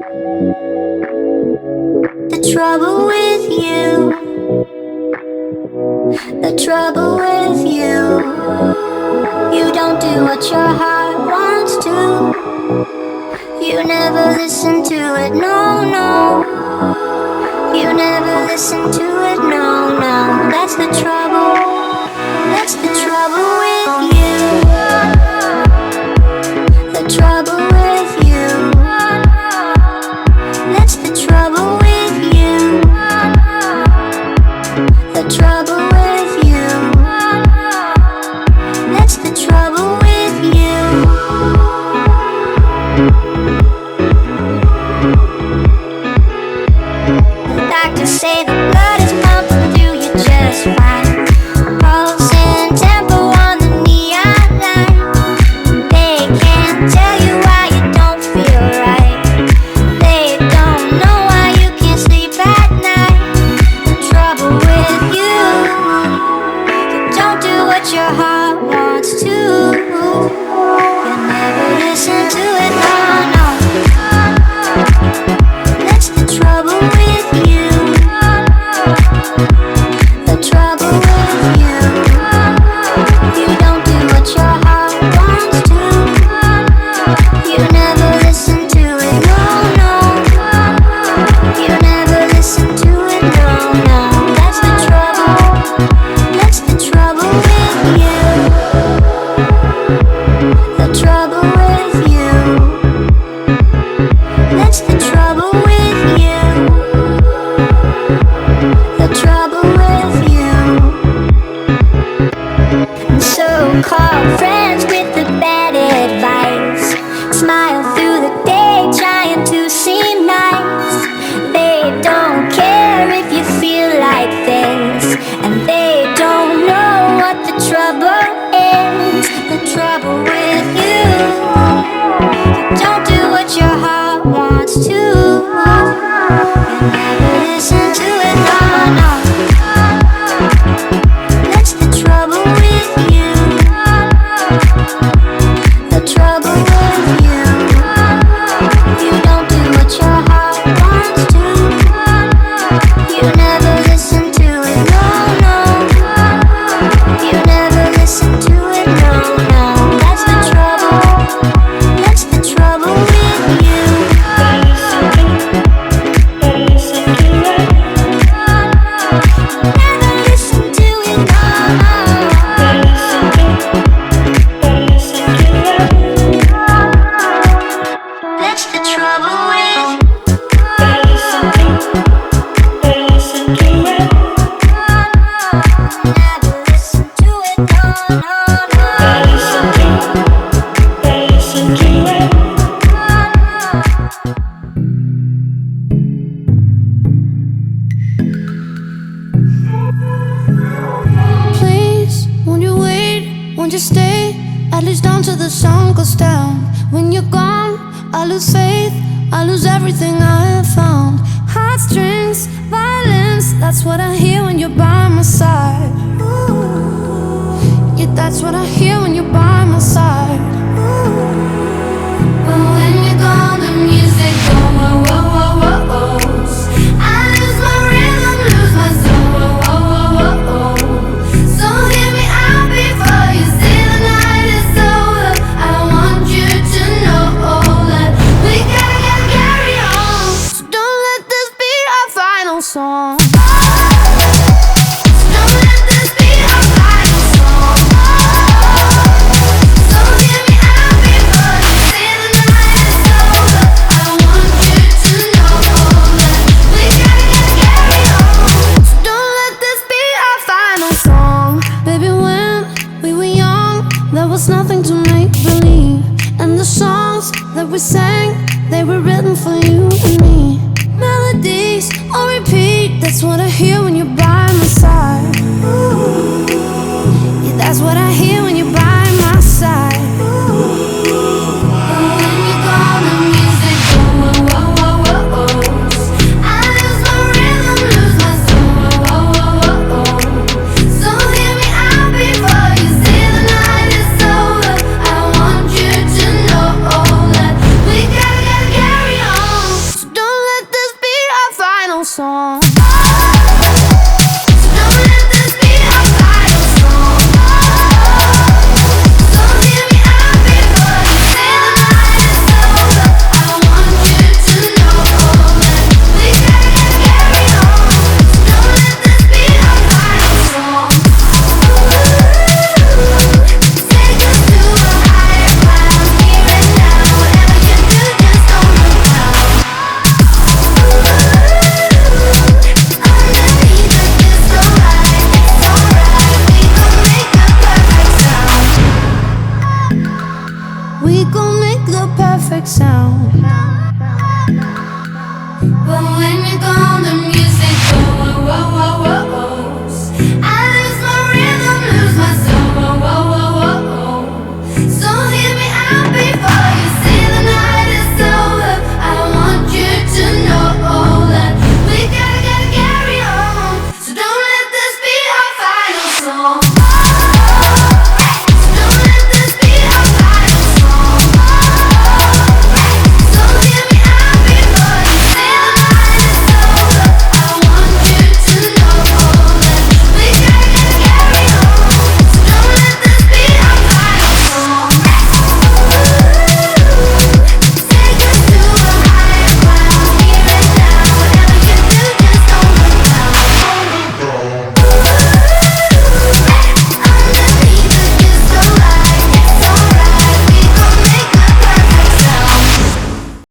The trouble with you, the trouble with you, you don't do what your heart wants to. You never listen to it, no, no. You never listen to it, no, no. That's the trouble, that's the trouble with you. The trouble with you, that's the trouble with you. The trouble with you, that's the trouble with you. The doctors say the blood is pumping through you just fine. Pulse and tempo on the neon line. They can't tell you why you don't feel right. They don't know why you can't sleep at night. The trouble with you, you don't do what your heart wants to. You never listen to it, no, no. That's the trouble with you. The trouble with you, you don't do what your heart wants to. You never listen to it, no, no. You never listen to it, no, no. That's the trouble, that's the trouble with you. The trouble with you, that's the trouble with you. The trouble with you. So-called friends with the bad advice smile through the day trying to seem nice. They don't care if you feel like this, and they don't know what the trouble is. The trouble with you, you don't do what your heart wants to. You never listen to it, no, no. That's the trouble with you. The trouble with you, you don't do what your heart wants to. You never listen to it, no, no. You never listen to it, no, no. That's the trouble, that's the trouble with you. Never listen to it, no, no. That's the trouble with. Never listen to it, no, no, no. Please, won't you wait? Won't you stay? At least until the sun goes down. When you're gone, I lose faith. I lose everything I have found. Heartstrings, violence. That's what I hear when you're by my side. Yeah, that's what I hear when you're by my side. But when you're gone, the music goes whoa, whoa, whoa, whoa, whoa. I lose my rhythm, lose my soul, whoa, whoa, whoa, whoa, whoa. So hear me out before you say the night is over. I want you to know that we gotta carry on. So don't let this be our final song. Don't let this be our final song. But when you're gone, the